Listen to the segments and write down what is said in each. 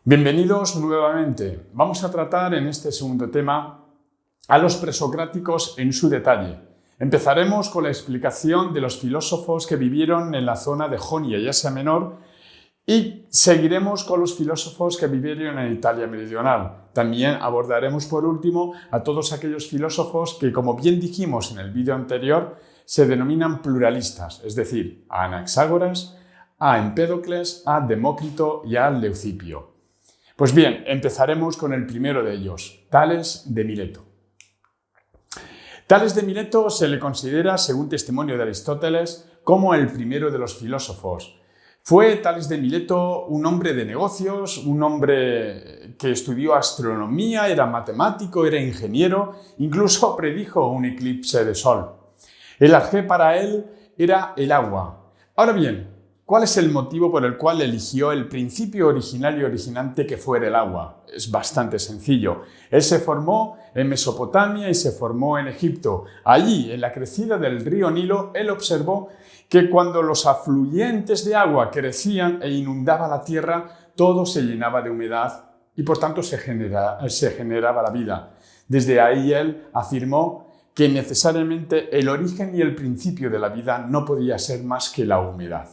Bienvenidos nuevamente. Vamos a tratar en este segundo tema a los presocráticos en su detalle. Empezaremos con la explicación de los filósofos que vivieron en la zona de Jonia y Asia Menor y seguiremos con los filósofos que vivieron en Italia Meridional. También abordaremos por último a todos aquellos filósofos que, como bien dijimos en el vídeo anterior, se denominan pluralistas, es decir, a Anaxágoras, a Empédocles, a Demócrito y a Leucippio. Pues bien, empezaremos con el primero de ellos, Tales de Mileto. Tales de Mileto se le considera, según testimonio de Aristóteles, como el primero de los filósofos. Fue Tales de Mileto un hombre de negocios, un hombre que estudió astronomía, era matemático, era ingeniero, incluso predijo un eclipse de sol. El arjé para él era el agua. Ahora bien, ¿cuál es el motivo por el cual eligió el principio original y originante que fuera el agua? Es bastante sencillo. Él se formó en Mesopotamia y se formó en Egipto. Allí, en la crecida del río Nilo, él observó que cuando los afluentes de agua crecían e inundaban la tierra, todo se llenaba de humedad y por tanto se generaba la vida. Desde ahí él afirmó que necesariamente el origen y el principio de la vida no podía ser más que la humedad.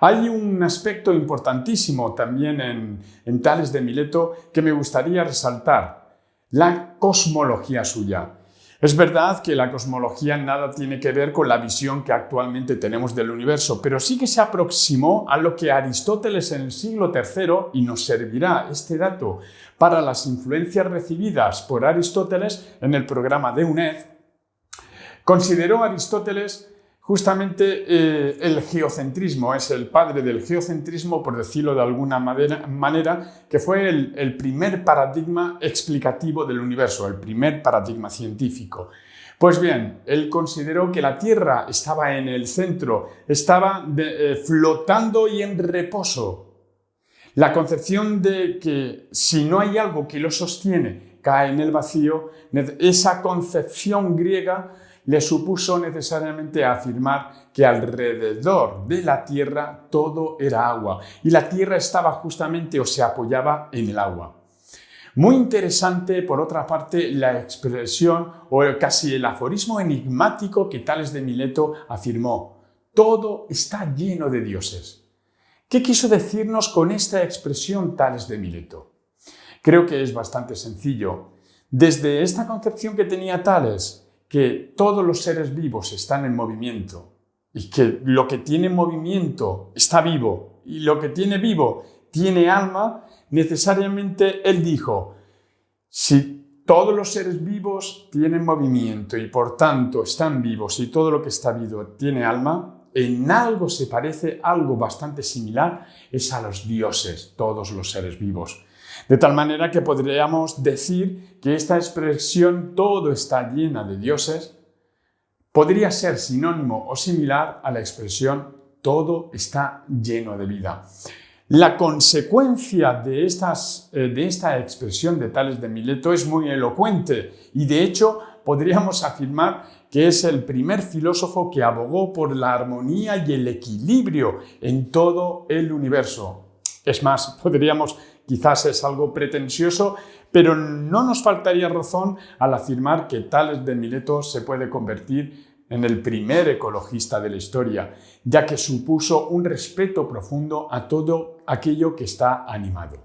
Hay un aspecto importantísimo también en Tales de Mileto que me gustaría resaltar, la cosmología suya. Es verdad que la cosmología nada tiene que ver con la visión que actualmente tenemos del universo, pero sí que se aproximó a lo que Aristóteles en el siglo III, y nos servirá este dato para las influencias recibidas por Aristóteles en el programa de UNED, consideró Aristóteles justamente el geocentrismo, es el padre del geocentrismo, por decirlo de alguna manera, que fue el primer paradigma explicativo del universo, el primer paradigma científico. Pues bien, él consideró que la Tierra estaba en el centro, estaba flotando y en reposo. La concepción de que si no hay algo que lo sostiene, cae en el vacío, esa concepción griega le supuso necesariamente afirmar que alrededor de la Tierra todo era agua y la Tierra estaba justamente o se apoyaba en el agua. Muy interesante, por otra parte, la expresión o casi el aforismo enigmático que Tales de Mileto afirmó: todo está lleno de dioses. ¿Qué quiso decirnos con esta expresión Tales de Mileto? Creo que es bastante sencillo. Desde esta concepción que tenía Tales, que todos los seres vivos están en movimiento y que lo que tiene movimiento está vivo y lo que tiene vivo tiene alma, necesariamente él dijo, si todos los seres vivos tienen movimiento y por tanto están vivos y todo lo que está vivo tiene alma, en algo se parece, algo bastante similar, es a los dioses, todos los seres vivos. De tal manera que podríamos decir que esta expresión, todo está llena de dioses, podría ser sinónimo o similar a la expresión, todo está lleno de vida. La consecuencia de esta expresión de Tales de Mileto es muy elocuente y de hecho podríamos afirmar que es el primer filósofo que abogó por la armonía y el equilibrio en todo el universo. Es más, quizás es algo pretencioso, pero no nos faltaría razón al afirmar que Tales de Mileto se puede convertir en el primer ecologista de la historia, ya que supuso un respeto profundo a todo aquello que está animado.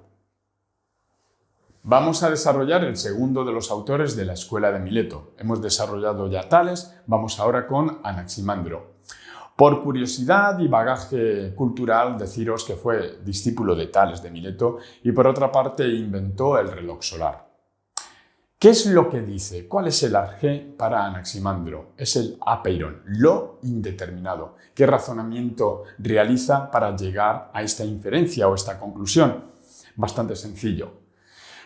Vamos a desarrollar el segundo de los autores de la escuela de Mileto. Hemos desarrollado ya Tales, vamos ahora con Anaximandro. Por curiosidad y bagaje cultural, deciros que fue discípulo de Tales de Mileto y por otra parte inventó el reloj solar. ¿Qué es lo que dice? ¿Cuál es el arjé para Anaximandro? Es el apeiron, lo indeterminado. ¿Qué razonamiento realiza para llegar a esta inferencia o esta conclusión? Bastante sencillo.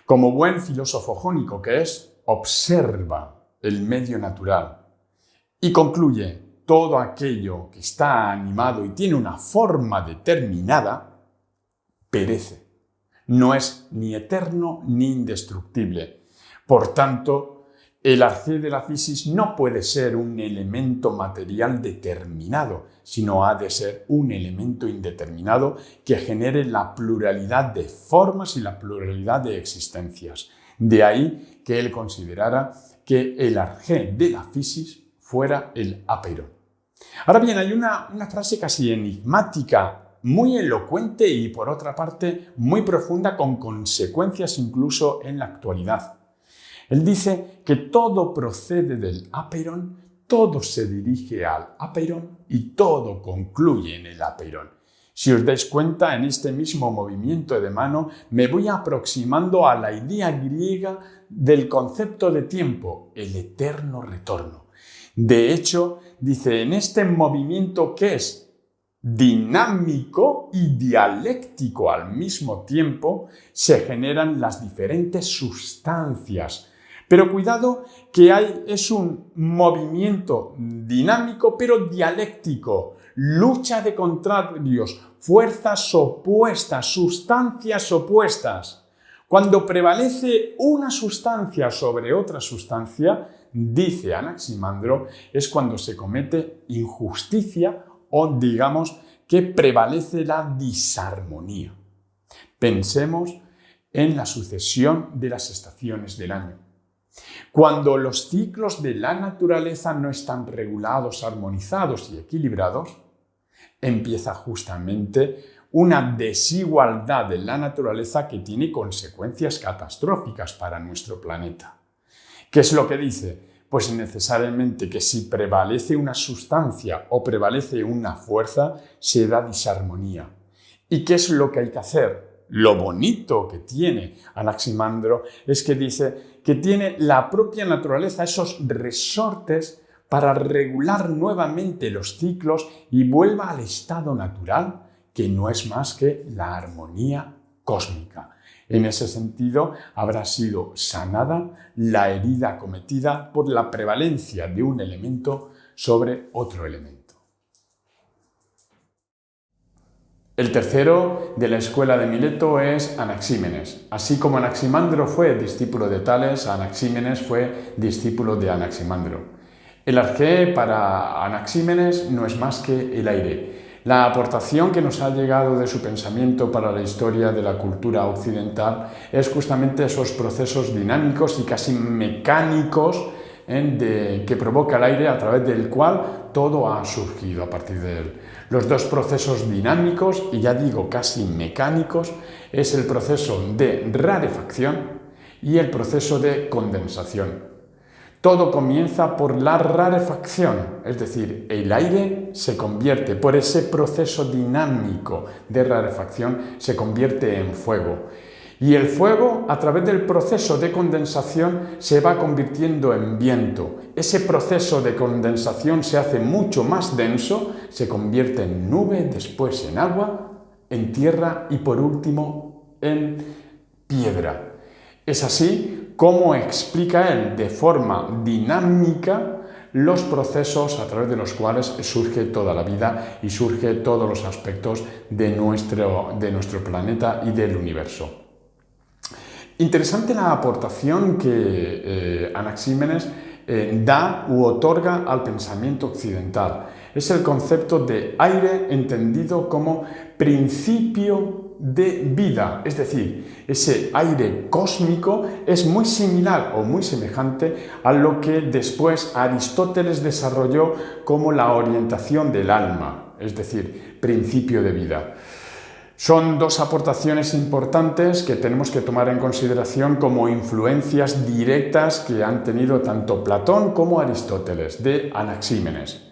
Como buen filósofo jónico que es, observa el medio natural y concluye: todo aquello que está animado y tiene una forma determinada, perece. No es ni eterno ni indestructible. Por tanto, El arjé de la fisis no puede ser un elemento material determinado, sino ha de ser un elemento indeterminado que genere la pluralidad de formas y la pluralidad de existencias. De ahí que él considerara que el arjé de la fisis fuera el apeiron. Ahora bien, hay una frase casi enigmática, muy elocuente y por otra parte muy profunda, con consecuencias incluso en la actualidad. Él dice que todo procede del apeiron, todo se dirige al apeiron y todo concluye en el apeiron. Si os dais cuenta, en este mismo movimiento de mano me voy aproximando a la idea griega del concepto de tiempo, el eterno retorno. De hecho, dice, en este movimiento que es dinámico y dialéctico al mismo tiempo, se generan las diferentes sustancias. Pero cuidado que es un movimiento dinámico pero dialéctico, lucha de contrarios, fuerzas opuestas, sustancias opuestas. Cuando prevalece una sustancia sobre otra sustancia, dice Anaximandro, es cuando se comete injusticia o digamos que prevalece la disarmonía. Pensemos en la sucesión de las estaciones del año. Cuando los ciclos de la naturaleza no están regulados, armonizados y equilibrados, empieza justamente una desigualdad de la naturaleza que tiene consecuencias catastróficas para nuestro planeta. ¿Qué es lo que dice? Pues necesariamente que si prevalece una sustancia o prevalece una fuerza, se da disarmonía. ¿Y qué es lo que hay que hacer? Lo bonito que tiene Anaximandro es que dice que tiene la propia naturaleza esos resortes para regular nuevamente los ciclos y vuelva al estado natural, que no es más que la armonía cósmica. En ese sentido, habrá sido sanada la herida cometida por la prevalencia de un elemento sobre otro elemento. El tercero de la escuela de Mileto es Anaxímenes. Así como Anaximandro fue discípulo de Tales, Anaxímenes fue discípulo de Anaximandro. El arjé para Anaxímenes no es más que el aire. La aportación que nos ha llegado de su pensamiento para la historia de la cultura occidental es justamente esos procesos dinámicos y casi mecánicos que provoca el aire, a través del cual todo ha surgido a partir de él. Los dos procesos dinámicos, y ya digo casi mecánicos, es el proceso de rarefacción y el proceso de condensación. Todo comienza por la rarefacción, es decir, el aire se convierte, por ese proceso dinámico de rarefacción, se convierte en fuego. Y el fuego, a través del proceso de condensación, se va convirtiendo en viento. Ese proceso de condensación se hace mucho más denso, se convierte en nube, después en agua, en tierra y por último en piedra. Es así como explica él de forma dinámica los procesos a través de los cuales surge toda la vida y surge todos los aspectos de nuestro planeta y del universo. Interesante la aportación que Anaxímenes da u otorga al pensamiento occidental. Es el concepto de aire entendido como principio de vida, es decir, ese aire cósmico es muy similar o muy semejante a lo que después Aristóteles desarrolló como la orientación del alma, es decir, principio de vida. Son dos aportaciones importantes que tenemos que tomar en consideración como influencias directas que han tenido tanto Platón como Aristóteles, de Anaxímenes.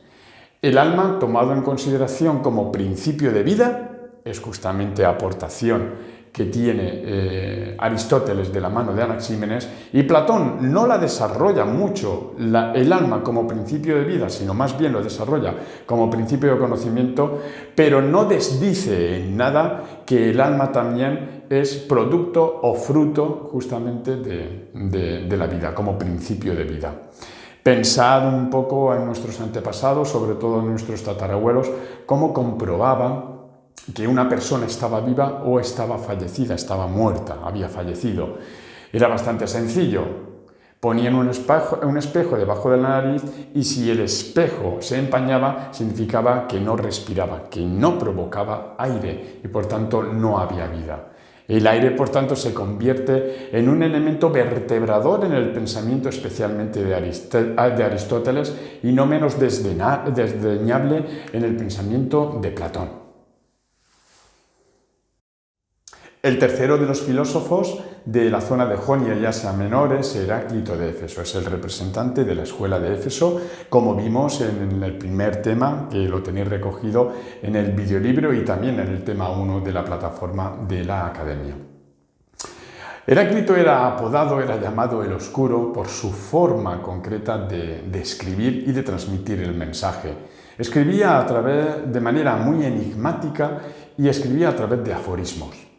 El alma, tomado en consideración como principio de vida, es justamente aportación que tiene Aristóteles de la mano de Anaxímenes, y Platón no la desarrolla mucho el alma como principio de vida, sino más bien lo desarrolla como principio de conocimiento, pero no desdice en nada que el alma también es producto o fruto justamente de la vida, como principio de vida. Pensad un poco en nuestros antepasados, sobre todo en nuestros tatarabuelos, cómo comprobaban que una persona estaba viva o estaba fallecida, estaba muerta, había fallecido. Era bastante sencillo. Ponían un espejo debajo de la nariz y si el espejo se empañaba, significaba que no respiraba, que no provocaba aire y por tanto no había vida. El aire, por tanto, se convierte en un elemento vertebrador en el pensamiento, especialmente de Aristóteles, y no menos desdeñable en el pensamiento de Platón. El tercero de los filósofos de la zona de Jonia y Asia Menor es Heráclito de Éfeso. Es el representante de la escuela de Éfeso, como vimos en el primer tema, que lo tenéis recogido en el videolibro y también en el tema 1 de la plataforma de la Academia. Heráclito era llamado el Oscuro por su forma concreta de escribir y de transmitir el mensaje. Escribía de manera muy enigmática y escribía a través de aforismos.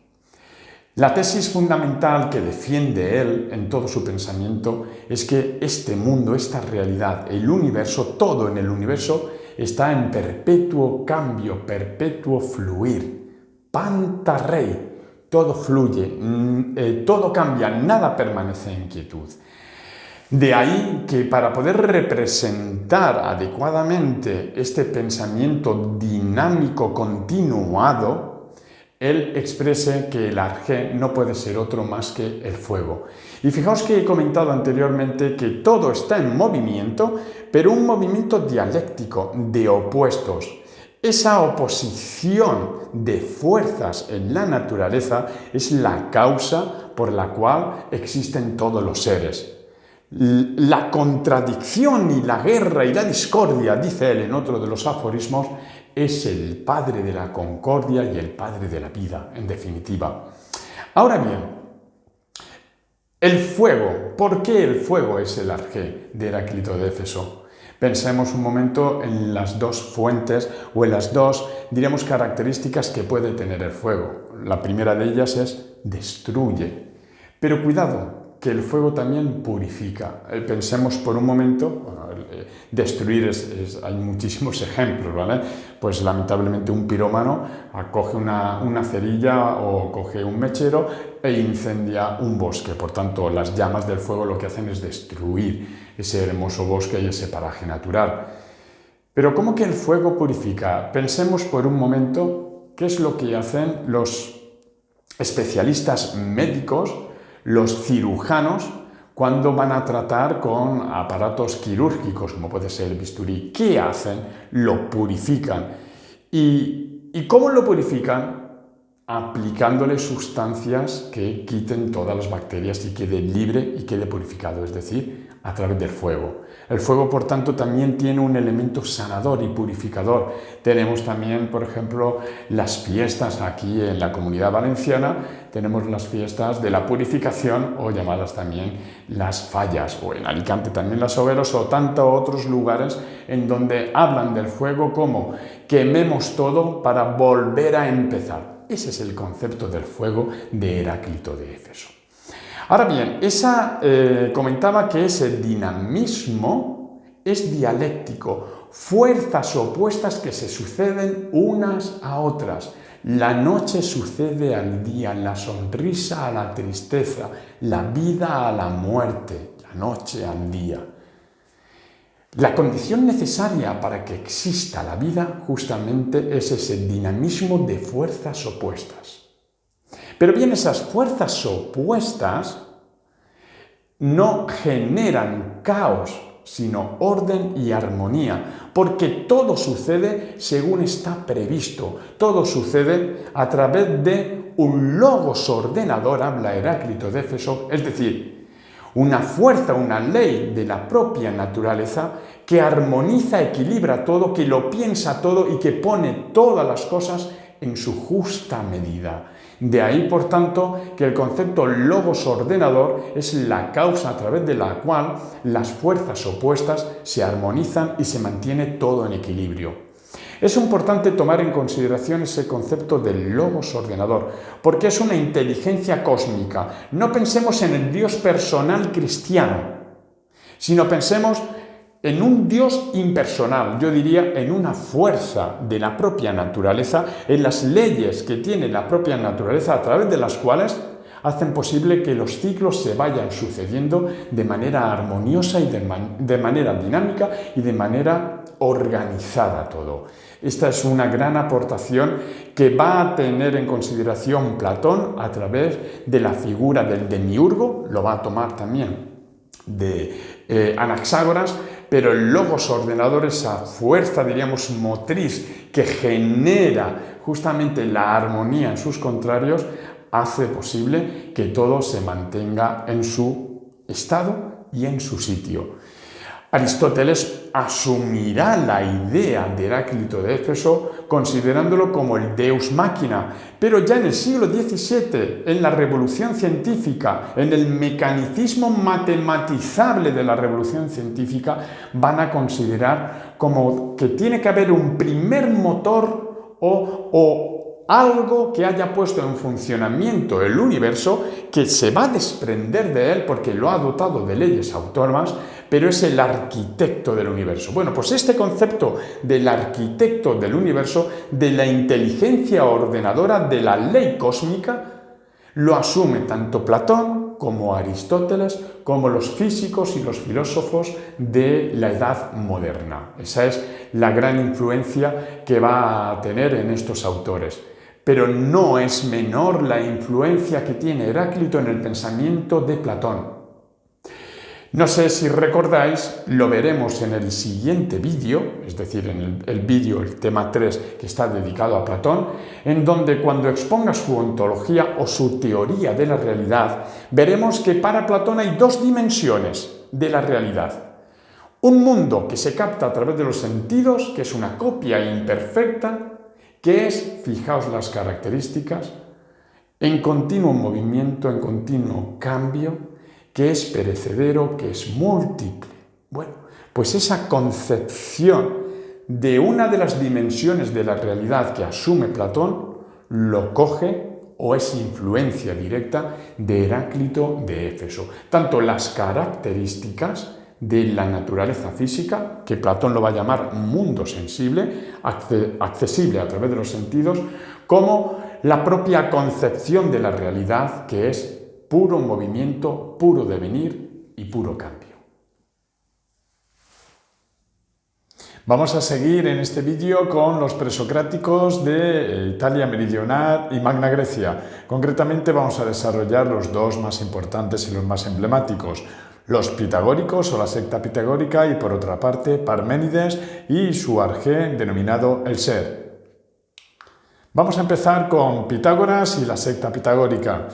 La tesis fundamental que defiende él en todo su pensamiento es que este mundo, esta realidad, el universo, todo en el universo, está en perpetuo cambio, perpetuo fluir. Panta rei, todo fluye, todo cambia, nada permanece en quietud. De ahí que para poder representar adecuadamente este pensamiento dinámico continuado, él exprese que el arjé no puede ser otro más que el fuego. Y fijaos que he comentado anteriormente que todo está en movimiento, pero un movimiento dialéctico, de opuestos. Esa oposición de fuerzas en la naturaleza es la causa por la cual existen todos los seres. La contradicción y la guerra y la discordia, dice él en otro de los aforismos, es el padre de la concordia y el padre de la vida, en definitiva. Ahora bien, el fuego. ¿Por qué el fuego es el arjé de Heráclito de Éfeso? Pensemos un momento en las dos fuentes o en las dos, diríamos, características que puede tener el fuego. La primera de ellas es destruye. Pero cuidado, que el fuego también purifica. Pensemos por un momento, destruir hay muchísimos ejemplos, ¿vale? Pues lamentablemente un pirómano coge una cerilla o coge un mechero e incendia un bosque. Por tanto, las llamas del fuego lo que hacen es destruir ese hermoso bosque y ese paraje natural. Pero ¿cómo que el fuego purifica? Pensemos por un momento qué es lo que hacen los especialistas médicos, los cirujanos, cuando van a tratar con aparatos quirúrgicos, como puede ser el bisturí. ¿Qué hacen? Lo purifican. ¿Y cómo lo purifican? Aplicándole sustancias que quiten todas las bacterias y quede libre y quede purificado, es decir, a través del fuego. El fuego, por tanto, también tiene un elemento sanador y purificador. Tenemos también, por ejemplo, las fiestas aquí en la Comunidad Valenciana, tenemos las fiestas de la purificación o llamadas también las fallas, o en Alicante también las hogueras o tantos otros lugares en donde hablan del fuego como quememos todo para volver a empezar. Ese es el concepto del fuego de Heráclito de Éfeso. Ahora bien, comentaba que ese dinamismo es dialéctico, fuerzas opuestas que se suceden unas a otras. La noche sucede al día, la sonrisa a la tristeza, la vida a la muerte, la noche al día. La condición necesaria para que exista la vida justamente es ese dinamismo de fuerzas opuestas. Pero bien, esas fuerzas opuestas no generan caos, sino orden y armonía, porque todo sucede según está previsto, todo sucede a través de un logos ordenador, habla Heráclito de Éfeso, es decir, una fuerza, una ley de la propia naturaleza que armoniza, equilibra todo, que lo piensa todo y que pone todas las cosas en su justa medida. De ahí, por tanto, que el concepto logos ordenador es la causa a través de la cual las fuerzas opuestas se armonizan y se mantiene todo en equilibrio. Es importante tomar en consideración ese concepto del logos ordenador, porque es una inteligencia cósmica. No pensemos en el Dios personal cristiano, sino pensemos en un Dios impersonal, yo diría en una fuerza de la propia naturaleza, en las leyes que tiene la propia naturaleza a través de las cuales hacen posible que los ciclos se vayan sucediendo de manera armoniosa y de manera dinámica y de manera organizada todo. Esta es una gran aportación que va a tener en consideración Platón a través de la figura del demiurgo, lo va a tomar también de Anaxágoras, pero el logos ordenador, esa fuerza, diríamos, motriz que genera justamente la armonía en sus contrarios, hace posible que todo se mantenga en su estado y en su sitio. Aristóteles asumirá la idea de Heráclito de Éfeso considerándolo como el Deus Machina, pero ya en el siglo XVII, en la revolución científica, en el mecanicismo matematizable de la revolución científica, van a considerar como que tiene que haber un primer motor o algo que haya puesto en funcionamiento el universo, que se va a desprender de él porque lo ha dotado de leyes autónomas, pero es el arquitecto del universo. Bueno, pues este concepto del arquitecto del universo, de la inteligencia ordenadora, de la ley cósmica, lo asume tanto Platón como Aristóteles, como los físicos y los filósofos de la Edad Moderna. Esa es la gran influencia que va a tener en estos autores. Pero no es menor la influencia que tiene Heráclito en el pensamiento de Platón. No sé si recordáis, lo veremos en el siguiente vídeo, es decir, en el vídeo, el tema 3, que está dedicado a Platón, en donde cuando exponga su ontología o su teoría de la realidad, veremos que para Platón hay dos dimensiones de la realidad. Un mundo que se capta a través de los sentidos, que es una copia imperfecta, que es, fijaos las características, en continuo movimiento, en continuo cambio, que es perecedero, que es múltiple. Bueno, pues esa concepción de una de las dimensiones de la realidad que asume Platón, lo coge o es influencia directa de Heráclito de Éfeso. Tanto las características de la naturaleza física, que Platón lo va a llamar mundo sensible, accesible a través de los sentidos, como la propia concepción de la realidad, que es puro movimiento, puro devenir y puro cambio. Vamos a seguir en este vídeo con los presocráticos de Italia meridional y Magna Grecia. Concretamente vamos a desarrollar los dos más importantes y los más emblemáticos: los pitagóricos o la secta pitagórica y, por otra parte, Parménides y su arjé denominado el ser. Vamos a empezar con Pitágoras y la secta pitagórica.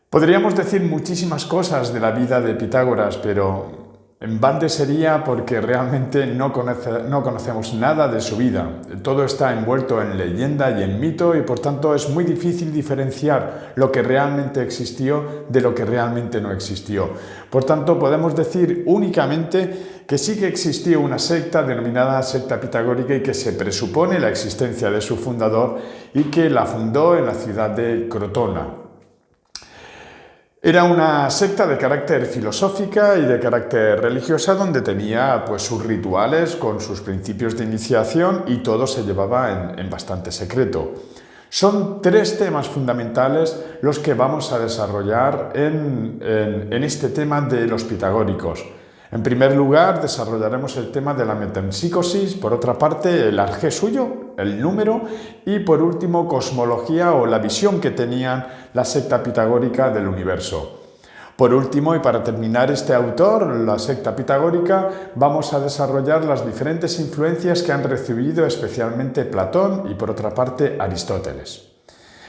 Podríamos decir muchísimas cosas de la vida de Pitágoras, pero en balde sería porque realmente no conocemos nada de su vida. Todo está envuelto en leyenda y en mito y por tanto es muy difícil diferenciar lo que realmente existió de lo que realmente no existió. Por tanto, podemos decir únicamente que sí que existió una secta denominada secta pitagórica y que se presupone la existencia de su fundador y que la fundó en la ciudad de Crotona. Era una secta de carácter filosófica y de carácter religiosa donde tenía pues, sus rituales con sus principios de iniciación y todo se llevaba en bastante secreto. Son tres temas fundamentales los que vamos a desarrollar en este tema de los pitagóricos. En primer lugar, desarrollaremos el tema de la metempsícosis, por otra parte, el arjé suyo, el número, y por último, cosmología o la visión que tenían la secta pitagórica del universo. Por último, y para terminar este autor, la secta pitagórica, vamos a desarrollar las diferentes influencias que han recibido especialmente Platón y, por otra parte, Aristóteles.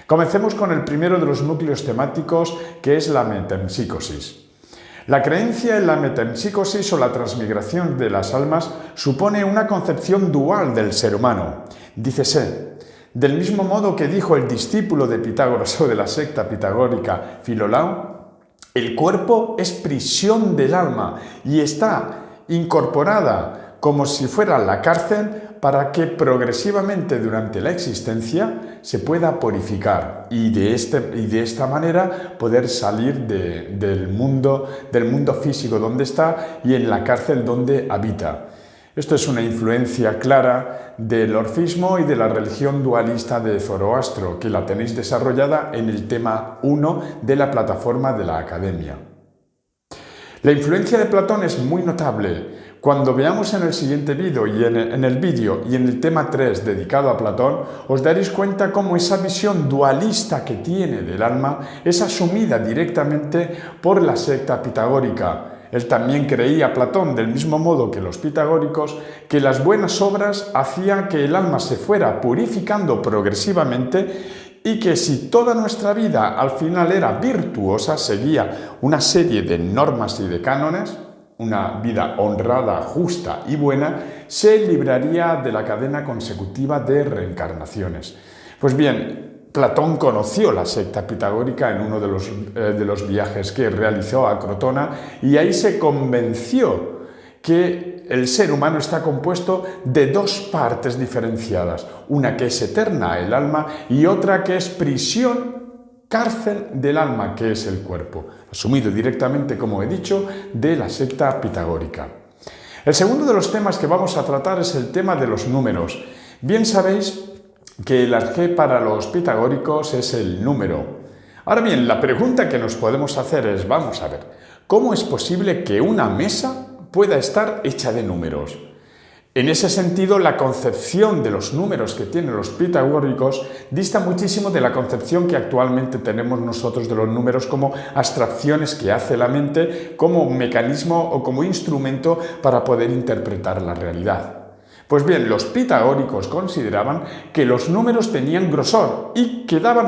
Comencemos con el primero de los núcleos temáticos, que es la metempsícosis. La creencia en la metempsícosis o la transmigración de las almas supone una concepción dual del ser humano. Dícese, del mismo modo que dijo el discípulo de Pitágoras o de la secta pitagórica Filolao, el cuerpo es prisión del alma y está incorporada como si fuera la cárcel para que progresivamente durante la existencia se pueda purificar y de esta manera poder salir del mundo físico donde está y en la cárcel donde habita. Esto es una influencia clara del orfismo y de la religión dualista de Zoroastro, que la tenéis desarrollada en el tema 1 de la plataforma de la Academia. La influencia de Platón es muy notable. Cuando veamos en el siguiente vídeo y en el tema 3 dedicado a Platón, os daréis cuenta cómo esa visión dualista que tiene del alma es asumida directamente por la secta pitagórica. Él también creía, Platón, del mismo modo que los pitagóricos, que las buenas obras hacían que el alma se fuera purificando progresivamente y que si toda nuestra vida al final era virtuosa, seguía una serie de normas y de cánones, una vida honrada, justa y buena, se libraría de la cadena consecutiva de reencarnaciones. Pues bien, Platón conoció la secta pitagórica en uno de los viajes que realizó a Crotona y ahí se convenció que el ser humano está compuesto de dos partes diferenciadas, una que es eterna, el alma, y otra que es prisión, cárcel del alma, que es el cuerpo, asumido directamente, como he dicho, de la secta pitagórica. El segundo de los temas que vamos a tratar es el tema de los números. Bien sabéis que el arjé para los pitagóricos es el número. Ahora bien, la pregunta que nos podemos hacer es, vamos a ver, ¿cómo es posible que una mesa pueda estar hecha de números? En ese sentido, la concepción de los números que tienen los pitagóricos dista muchísimo de la concepción que actualmente tenemos nosotros de los números como abstracciones que hace la mente, como mecanismo o como instrumento para poder interpretar la realidad. Pues bien, los pitagóricos consideraban que los números tenían grosor y lo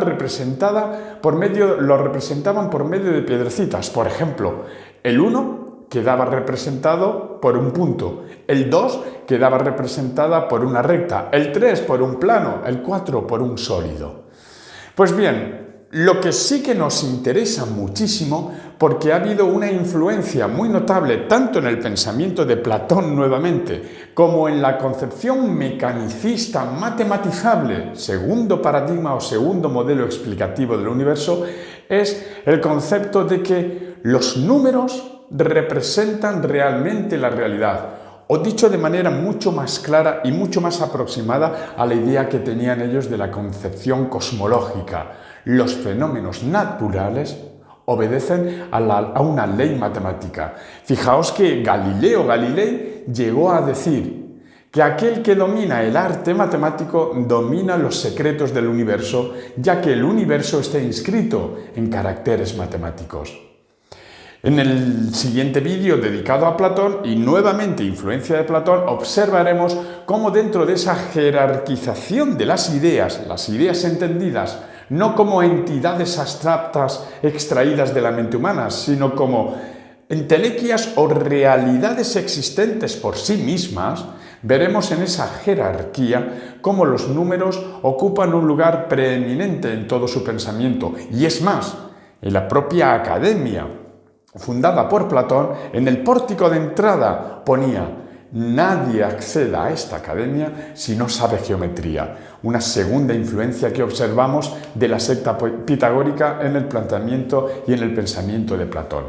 representaban por medio de piedrecitas. Por ejemplo, el 1 quedaba representado por un punto, el 2 quedaba representada por una recta, el 3 por un plano, el 4 por un sólido. Pues bien, lo que sí que nos interesa muchísimo, porque ha habido una influencia muy notable tanto en el pensamiento de Platón nuevamente, como en la concepción mecanicista matematizable, segundo paradigma o segundo modelo explicativo del universo, es el concepto de que los números representan realmente la realidad, o dicho de manera mucho más clara y mucho más aproximada a la idea que tenían ellos de la concepción cosmológica. Los fenómenos naturales obedecen a una ley matemática. Fijaos que Galileo Galilei llegó a decir que aquel que domina el arte matemático domina los secretos del universo, ya que el universo está inscrito en caracteres matemáticos. En el siguiente vídeo dedicado a Platón y nuevamente influencia de Platón, observaremos cómo dentro de esa jerarquización de las ideas entendidas no como entidades abstractas extraídas de la mente humana, sino como entelequias o realidades existentes por sí mismas, veremos en esa jerarquía cómo los números ocupan un lugar preeminente en todo su pensamiento. Y es más, en la propia Academia, fundada por Platón, en el pórtico de entrada ponía: nadie acceda a esta academia si no sabe geometría. Una segunda influencia que observamos de la secta pitagórica en el planteamiento y en el pensamiento de Platón.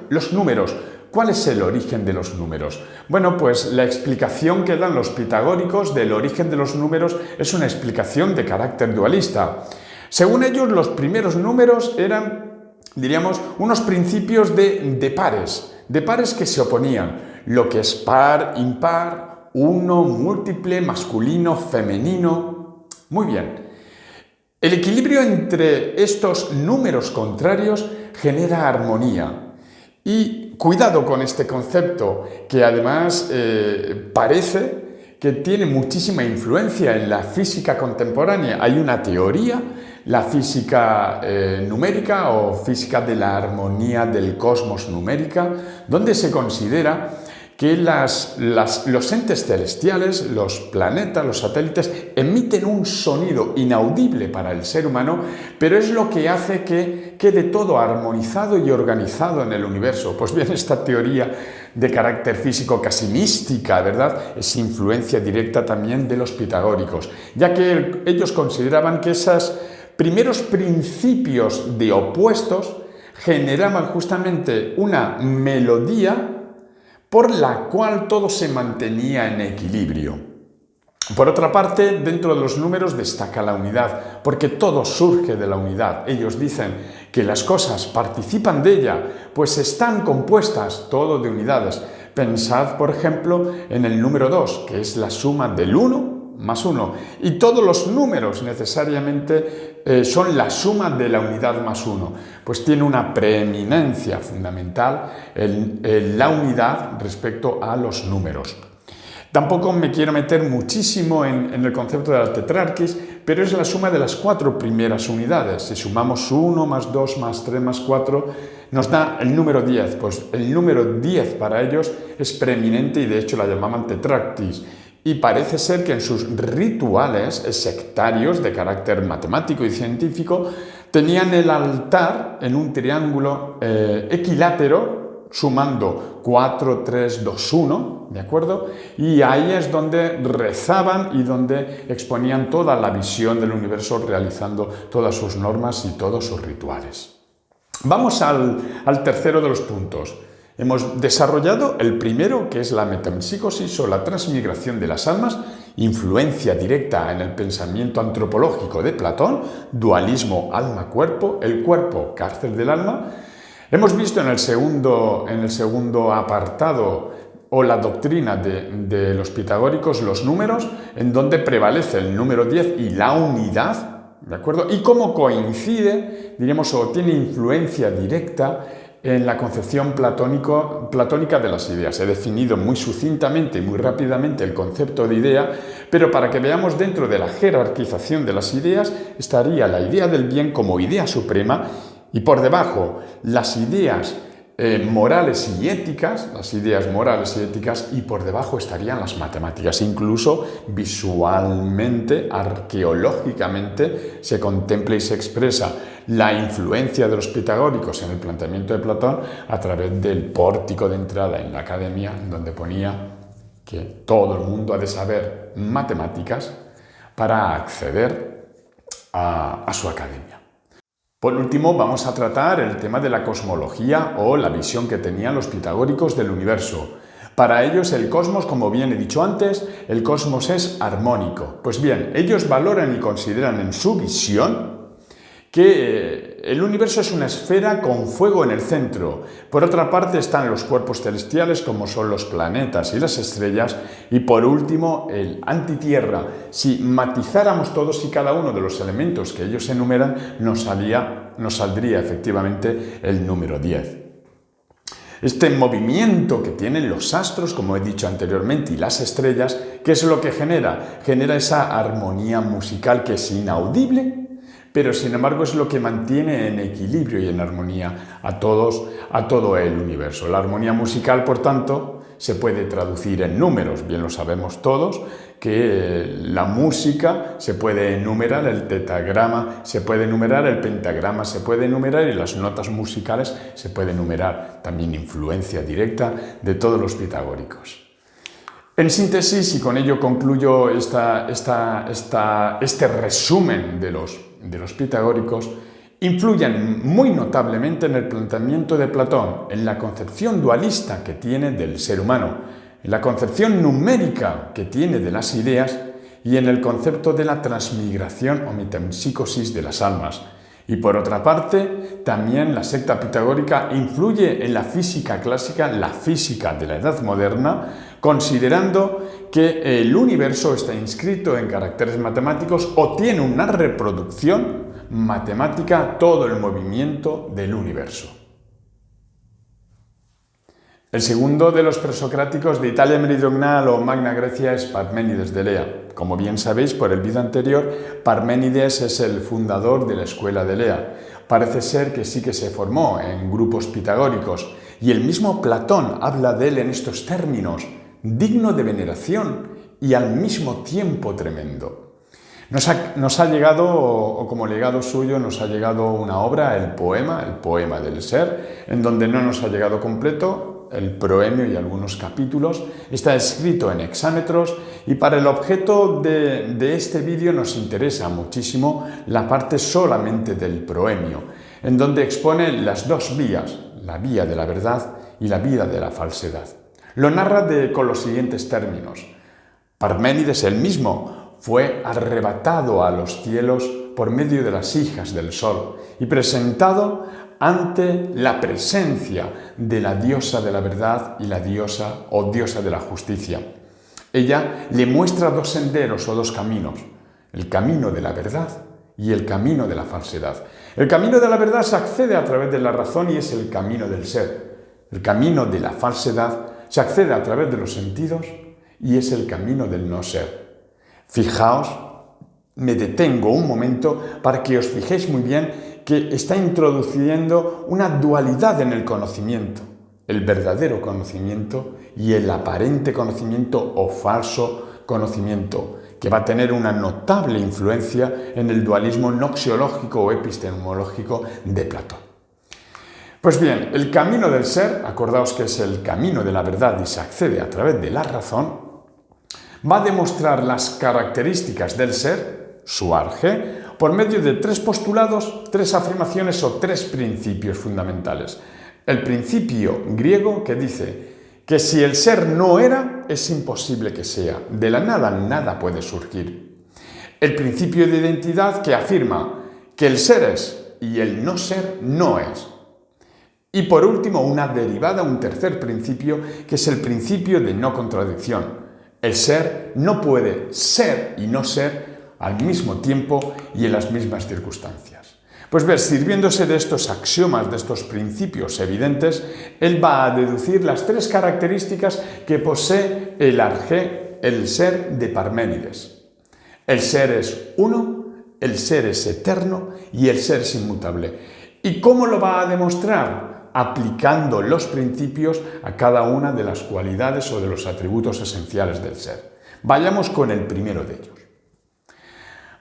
Los números. ¿Cuál es el origen de los números? Bueno, pues la explicación que dan los pitagóricos del origen de los números es una explicación de carácter dualista. Según ellos, los primeros números eran, diríamos, unos principios de pares que se oponían. Lo que es par, impar, uno, múltiple, masculino, femenino. Muy bien. El equilibrio entre estos números contrarios genera armonía. Y cuidado con este concepto, que además parece que tiene muchísima influencia en la física contemporánea. Hay una teoría, la física numérica o física de la armonía del cosmos numérica, donde se considera que los entes celestiales, los planetas, los satélites, emiten un sonido inaudible para el ser humano, pero es lo que hace que quede todo armonizado y organizado en el universo. Pues bien, esta teoría de carácter físico casi mística, ¿verdad?, es influencia directa también de los pitagóricos, ya que ellos consideraban que esos primeros principios de opuestos generaban justamente una melodía por la cual todo se mantenía en equilibrio. Por otra parte, dentro de los números destaca la unidad, porque todo surge de la unidad. Ellos dicen que las cosas participan de ella, pues están compuestas todo de unidades. Pensad, por ejemplo, en el número 2, que es la suma del 1 más 1. Y todos los números necesariamente son la suma de la unidad más 1. Pues tiene una preeminencia fundamental la unidad respecto a los números. Tampoco me quiero meter muchísimo en el concepto de la tetrarquis, pero es la suma de las 4 primeras unidades. Si sumamos 1 más 2 más 3 más 4, nos da el número 10. Pues el número 10 para ellos es preeminente y de hecho la llamaban tetrarquis. Y parece ser que en sus rituales sectarios de carácter matemático y científico tenían el altar en un triángulo equilátero, sumando 4, 3, 2, 1, ¿de acuerdo? Y ahí es donde rezaban y donde exponían toda la visión del universo, realizando todas sus normas y todos sus rituales. Vamos al tercero de los puntos. Hemos desarrollado el primero, que es la metempsicosis o la transmigración de las almas, influencia directa en el pensamiento antropológico de Platón, dualismo alma-cuerpo, el cuerpo cárcel del alma. Hemos visto en el segundo apartado o la doctrina de los pitagóricos los números, en donde prevalece el número 10 y la unidad, ¿de acuerdo? Y cómo coincide, diríamos, o tiene influencia directa en la concepción platónica de las ideas. He definido muy sucintamente y muy rápidamente el concepto de idea, pero para que veamos dentro de la jerarquización de las ideas estaría la idea del bien como idea suprema y por debajo las ideas morales y éticas, y por debajo estarían las matemáticas. Incluso visualmente, arqueológicamente, se contempla y se expresa la influencia de los pitagóricos en el planteamiento de Platón a través del pórtico de entrada en la academia, donde ponía que todo el mundo ha de saber matemáticas para acceder a su academia. Por último, vamos a tratar el tema de la cosmología o la visión que tenían los pitagóricos del universo. Para ellos el cosmos, como bien he dicho antes, el cosmos es armónico. Pues bien, ellos valoran y consideran en su visión que el universo es una esfera con fuego en el centro. Por otra parte están los cuerpos celestiales, como son los planetas y las estrellas, y por último el antitierra. Si matizáramos todos y cada uno de los elementos que ellos enumeran, nos saldría efectivamente el número 10. Este movimiento que tienen los astros, como he dicho anteriormente, y las estrellas, ¿qué es lo que genera? Genera esa armonía musical que es inaudible, pero sin embargo es lo que mantiene en equilibrio y en armonía a todo el universo. La armonía musical, por tanto, se puede traducir en números. Bien lo sabemos todos, que la música se puede enumerar, el tetagrama se puede enumerar, el pentagrama se puede enumerar y las notas musicales se puede enumerar. También influencia directa de todos los pitagóricos. En síntesis, y con ello concluyo este resumen de los pitagóricos, influyen muy notablemente en el planteamiento de Platón, en la concepción dualista que tiene del ser humano, en la concepción numérica que tiene de las ideas y en el concepto de la transmigración o metempsicosis de las almas. Y por otra parte, también la secta pitagórica influye en la física clásica, la física de la Edad Moderna, considerando que el universo está inscrito en caracteres matemáticos o tiene una reproducción matemática todo el movimiento del universo. El segundo de los presocráticos de Italia meridional o Magna Grecia es Parménides de Elea. Como bien sabéis por el vídeo anterior, Parménides es el fundador de la escuela de Elea. Parece ser que sí que se formó en grupos pitagóricos y el mismo Platón habla de él en estos términos, digno de veneración y al mismo tiempo tremendo. Nos ha llegado, o como legado suyo, nos ha llegado una obra, el poema del ser, en donde no nos ha llegado completo, el proemio y algunos capítulos. Está escrito en hexámetros y para el objeto de este vídeo nos interesa muchísimo la parte solamente del proemio, en donde expone las dos vías, la vía de la verdad y la vía de la falsedad. Lo narra con los siguientes términos. Parménides él mismo fue arrebatado a los cielos por medio de las hijas del sol y presentado ante la presencia de la diosa de la verdad y la diosa o diosa de la justicia. Ella le muestra dos senderos o dos caminos, el camino de la verdad y el camino de la falsedad. El camino de la verdad se accede a través de la razón y es el camino del ser. El camino de la falsedad se accede a través de los sentidos y es el camino del no ser. Fijaos, me detengo un momento para que os fijéis muy bien que está introduciendo una dualidad en el conocimiento, el verdadero conocimiento y el aparente conocimiento o falso conocimiento, que va a tener una notable influencia en el dualismo noxiológico o epistemológico de Platón. Pues bien, el camino del ser, acordaos que es el camino de la verdad y se accede a través de la razón, va a demostrar las características del ser, su arjé, por medio de tres postulados, tres afirmaciones o tres principios fundamentales. El principio griego que dice que si el ser no era, es imposible que sea. De la nada, nada puede surgir. El principio de identidad que afirma que el ser es y el no ser no es. Y por último, una derivada, un tercer principio, que es el principio de no contradicción. El ser no puede ser y no ser al mismo tiempo y en las mismas circunstancias. Pues ver, sirviéndose de estos axiomas, de estos principios evidentes, él va a deducir las tres características que posee el arjé, el ser de Parménides. El ser es uno, el ser es eterno y el ser es inmutable. ¿Y cómo lo va a demostrar? Aplicando los principios a cada una de las cualidades o de los atributos esenciales del ser. Vayamos con el primero de ellos.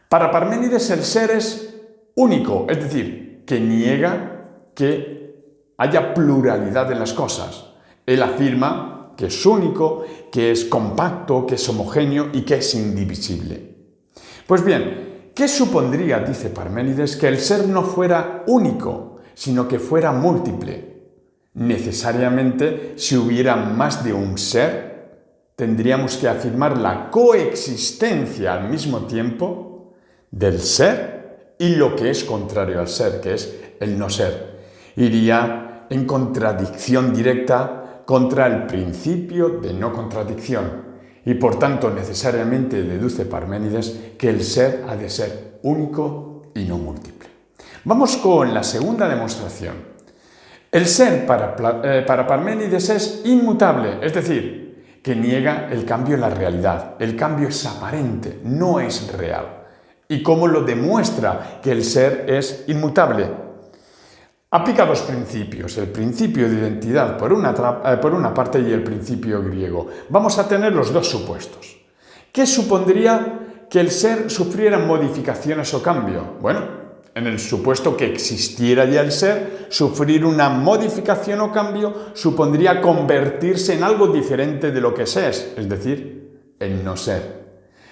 Para Parménides el ser es único, es decir, que niega que haya pluralidad en las cosas. Él afirma que es único, que es compacto, que es homogéneo y que es indivisible. Pues bien, ¿qué supondría, dice Parménides, que el ser no fuera único, sino que fuera múltiple? Necesariamente, si hubiera más de un ser, tendríamos que afirmar la coexistencia al mismo tiempo del ser y lo que es contrario al ser, que es el no ser. Iría en contradicción directa contra el principio de no contradicción y por tanto necesariamente deduce Parménides que el ser ha de ser único y no múltiple. Vamos con la segunda demostración. El ser para Parménides es inmutable, es decir, que niega el cambio en la realidad. El cambio es aparente, no es real. ¿Y cómo lo demuestra que el ser es inmutable? Aplica dos principios, el principio de identidad por una parte y el principio griego. Vamos a tener los dos supuestos. ¿Qué supondría que el ser sufriera modificaciones o cambio? Bueno, en el supuesto que existiera ya el ser, sufrir una modificación o cambio supondría convertirse en algo diferente de lo que es decir, en no ser.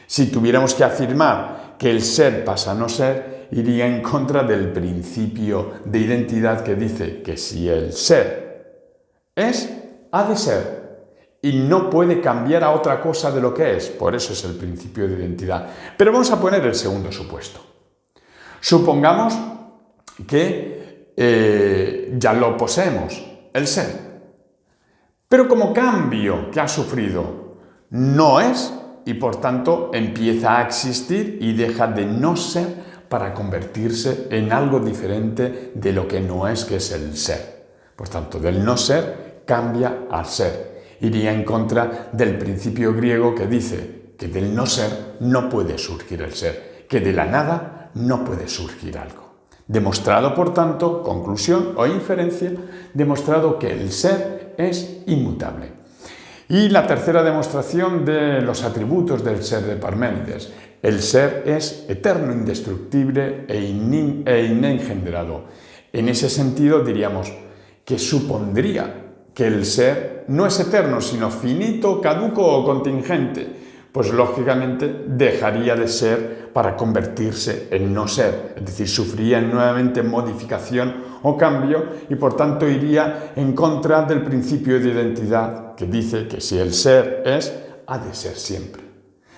Si tuviéramos que afirmar que el ser pasa a no ser, iría en contra del principio de identidad que dice que si el ser es, ha de ser y no puede cambiar a otra cosa de lo que es. Por eso es el principio de identidad. Pero vamos a poner el segundo supuesto. Supongamos que ya lo poseemos, el ser. Pero como cambio que ha sufrido no es, y por tanto empieza a existir y deja de no ser para convertirse en algo diferente de lo que no es, que es el ser. Por tanto, del no ser cambia al ser. Iría en contra del principio griego que dice que del no ser no puede surgir el ser, que de la nada no puede surgir algo. Demostrado, por tanto, conclusión o inferencia, demostrado que el ser es inmutable. Y la tercera demostración de los atributos del ser de Parménides. El ser es eterno, indestructible e inengendrado. En ese sentido diríamos que supondría que el ser no es eterno, sino finito, caduco o contingente, pues lógicamente dejaría de ser para convertirse en no ser, es decir, sufriría nuevamente modificación o cambio y por tanto iría en contra del principio de identidad que dice que si el ser es, ha de ser siempre.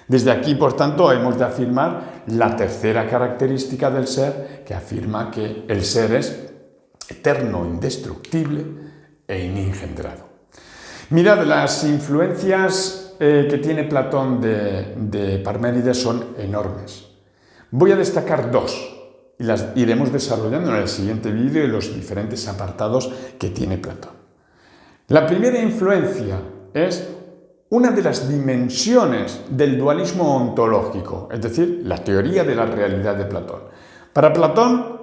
Desde aquí, por tanto, hemos de afirmar la tercera característica del ser, que afirma que el ser es eterno, indestructible e inengendrado. Mirad, las influencias que tiene Platón de Parménides son enormes. Voy a destacar dos y las iremos desarrollando en el siguiente vídeo y los diferentes apartados que tiene Platón. La primera influencia es una de las dimensiones del dualismo ontológico, es decir, la teoría de la realidad de Platón. Para Platón,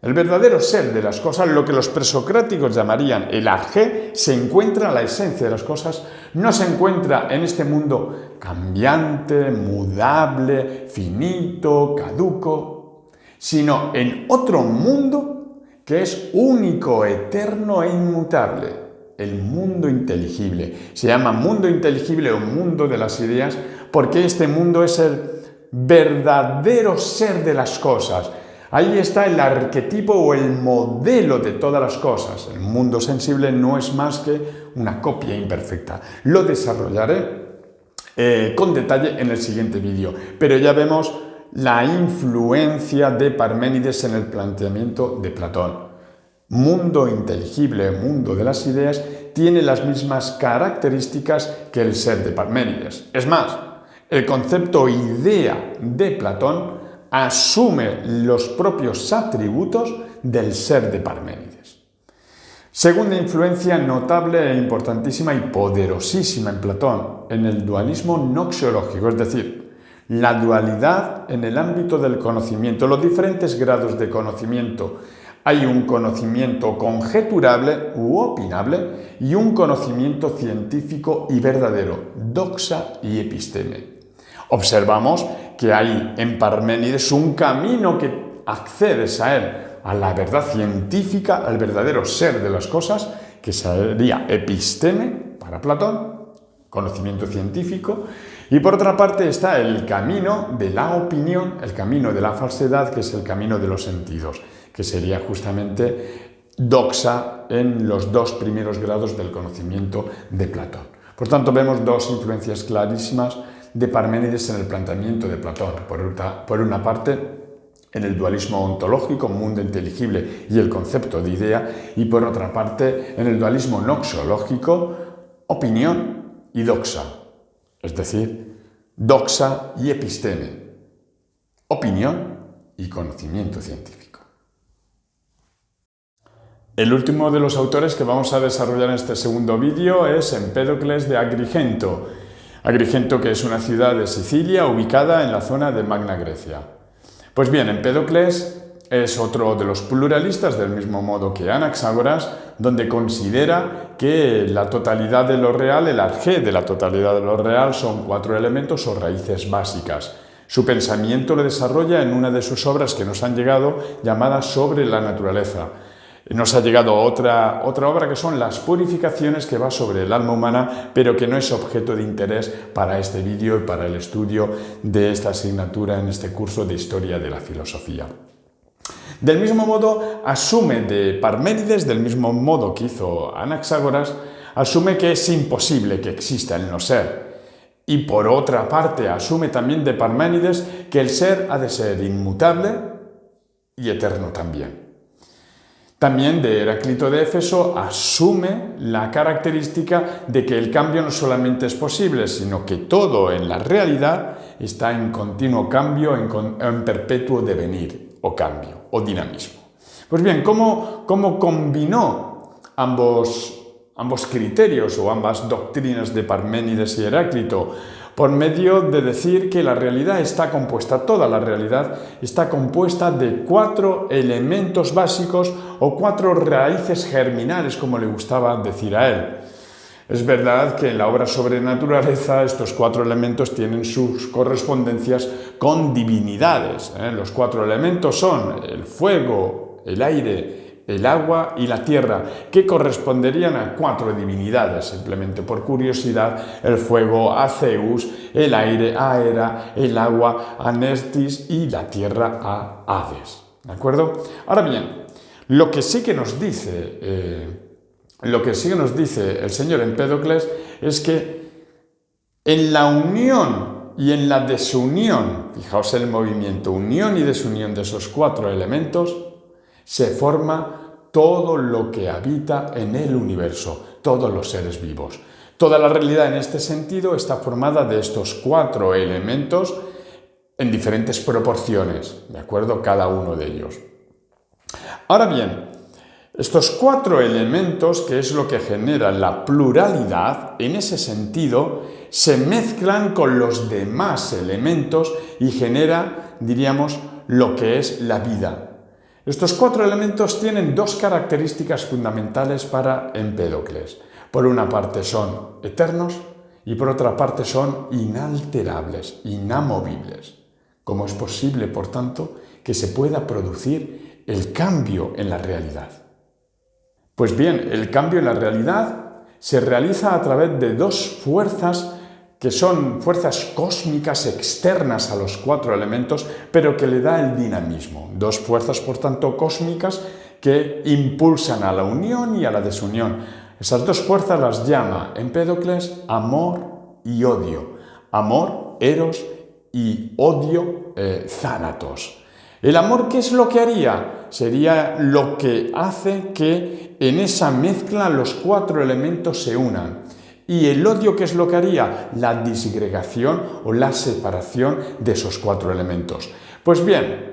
el verdadero ser de las cosas, lo que los presocráticos llamarían el arjé, se encuentra en la esencia de las cosas, no se encuentra en este mundo cambiante, mudable, finito, caduco, sino en otro mundo que es único, eterno e inmutable. El mundo inteligible. Se llama mundo inteligible o mundo de las ideas porque este mundo es el verdadero ser de las cosas. Ahí está el arquetipo o el modelo de todas las cosas. El mundo sensible no es más que una copia imperfecta. Lo desarrollaré con detalle en el siguiente vídeo. Pero ya vemos la influencia de Parménides en el planteamiento de Platón. Mundo inteligible, mundo de las ideas, tiene las mismas características que el ser de Parménides. Es más, el concepto idea de Platón asume los propios atributos del ser de Parménides. Segunda influencia notable e importantísima y poderosísima en Platón, en el dualismo noxiológico, es decir, la dualidad en el ámbito del conocimiento, los diferentes grados de conocimiento. Hay un conocimiento conjeturable u opinable y un conocimiento científico y verdadero, doxa y episteme. Observamos que hay en Parménides un camino que accedes a él, a la verdad científica, al verdadero ser de las cosas, que sería episteme para Platón, conocimiento científico, y por otra parte está el camino de la opinión, el camino de la falsedad, que es el camino de los sentidos, que sería justamente doxa en los dos primeros grados del conocimiento de Platón. Por tanto, vemos dos influencias clarísimas de Parménides en el planteamiento de Platón. Por una parte, en el dualismo ontológico, mundo inteligible y el concepto de idea, y por otra parte, en el dualismo noxiológico, opinión y doxa, es decir, doxa y episteme, opinión y conocimiento científico. El último de los autores que vamos a desarrollar en este segundo vídeo es Empédocles de Agrigento. Agrigento, que es una ciudad de Sicilia ubicada en la zona de Magna Grecia. Pues bien, Empédocles es otro de los pluralistas, del mismo modo que Anaxágoras, donde considera que la totalidad de lo real, el arjé de la totalidad de lo real, son 4 elementos o raíces básicas. Su pensamiento lo desarrolla en una de sus obras que nos han llegado, llamada Sobre la naturaleza. Nos ha llegado otra obra que son Las purificaciones, que va sobre el alma humana, pero que no es objeto de interés para este vídeo y para el estudio de esta asignatura en este curso de Historia de la Filosofía. Del mismo modo, asume de Parménides, del mismo modo que hizo Anaxágoras, asume que es imposible que exista el no ser. Y por otra parte, asume también de Parménides que el ser ha de ser inmutable y eterno también. También de Heráclito de Éfeso asume la característica de que el cambio no solamente es posible, sino que todo en la realidad está en continuo cambio, en perpetuo devenir o cambio o dinamismo. Pues bien, ¿cómo combinó ambos criterios o ambas doctrinas de Parménides y Heráclito? Por medio de decir que la realidad está compuesta, toda la realidad está compuesta de 4 elementos básicos o 4 raíces germinales, como le gustaba decir a él. Es verdad que en la obra sobre naturaleza estos 4 elementos tienen sus correspondencias con divinidades. Los 4 elementos son el fuego, el aire, el agua y la tierra, que corresponderían a 4 divinidades. Simplemente por curiosidad, el fuego a Zeus, el aire a Hera, el agua a Nestis y la tierra a Hades. ¿De acuerdo? Ahora bien, Lo que sí que nos dice el señor Empédocles es que en la unión y en la desunión, fijaos el movimiento, unión y desunión de esos cuatro elementos, se forma todo lo que habita en el universo, todos los seres vivos. Toda la realidad en este sentido está formada de estos cuatro elementos en diferentes proporciones, ¿de acuerdo? Cada uno de ellos. Ahora bien, estos cuatro elementos, que es lo que genera la pluralidad, en ese sentido, se mezclan con los demás elementos y genera, diríamos, lo que es la vida. Estos cuatro elementos tienen dos características fundamentales para Empédocles. Por una parte son eternos y por otra parte son inalterables, inamovibles. ¿Cómo es posible, por tanto, que se pueda producir el cambio en la realidad? Pues bien, el cambio en la realidad se realiza a través de dos fuerzas que son fuerzas cósmicas externas a los cuatro elementos, pero que le da el dinamismo. Dos fuerzas, por tanto, cósmicas que impulsan a la unión y a la desunión. Esas dos fuerzas las llama Empédocles amor y odio. Amor, eros, y odio, thanatos. El amor, ¿qué es lo que haría? Sería lo que hace que en esa mezcla los cuatro elementos se unan. Y el odio, ¿qué es lo que haría? La disgregación o la separación de esos cuatro elementos. Pues bien,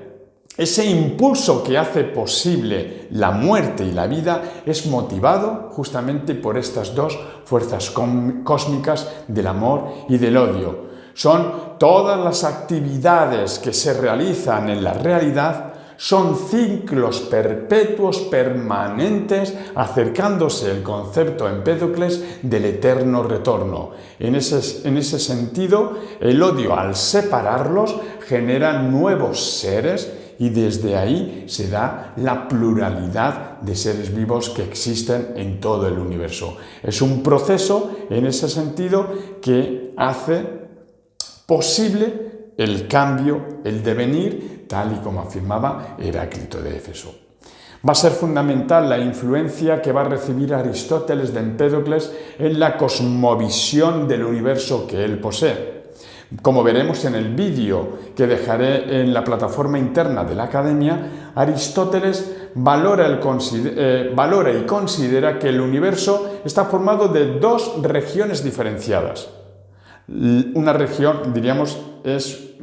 ese impulso que hace posible la muerte y la vida es motivado justamente por estas dos fuerzas cósmicas del amor y del odio. Son todas las actividades que se realizan en la realidad, son ciclos perpetuos, permanentes, acercándose el concepto Empédocles del eterno retorno. En ese sentido, el odio, al separarlos, genera nuevos seres y desde ahí se da la pluralidad de seres vivos que existen en todo el universo. Es un proceso, en ese sentido, que hace posible el cambio, el devenir, tal y como afirmaba Heráclito de Éfeso. Va a ser fundamental la influencia que va a recibir Aristóteles de Empédocles en la cosmovisión del universo que él posee. Como veremos en el vídeo que dejaré en la plataforma interna de la Academia, Aristóteles valora y considera que el universo está formado de dos regiones diferenciadas. Una región, diríamos,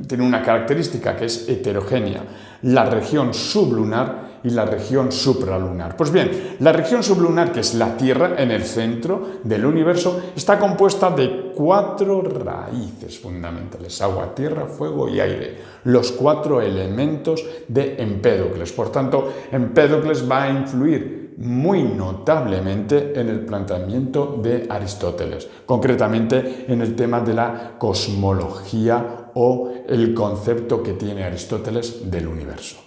tiene una característica que es heterogénea, la región sublunar y la región supralunar. Pues bien, la región sublunar, que es la Tierra en el centro del universo, está compuesta de cuatro raíces fundamentales: agua, tierra, fuego y aire, los cuatro elementos de Empédocles. Por tanto, Empédocles va a influir muy notablemente en el planteamiento de Aristóteles, concretamente en el tema de la cosmología o el concepto que tiene Aristóteles del universo.